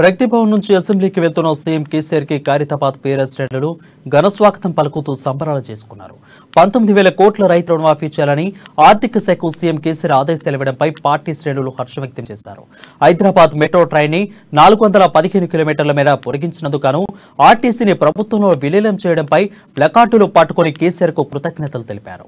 ప్రగతి భవన్ నుంచి అసెంబ్లీకి వెళ్తున్న సీఎం కేసీఆర్ కి ఖైరతాబాద్ పేర శ్రేణులు ఘన స్వాగతం పలుకుతూ సంబరాలు చేసుకున్నారు. 19,000 కోట్ల రైతు రుణమాఫీ చేయాలని ఆర్థిక శాఖ సీఎం కేసీఆర్ ఆదేశాలు ఇవ్వడంపై పార్టీ శ్రేణులు హర్షం వ్యక్తం చేశారు. హైదరాబాద్ మెట్రో ట్రైన్ ని 415 కిలోమీటర్ల మేర పొడిగించినందుకు గాను ఆర్టీసీని ప్రభుత్వంలో విలీనం చేయడంపై ప్లకార్డులు పట్టుకుని కేసీఆర్ కు కృతజ్ఞతలు తెలిపారు.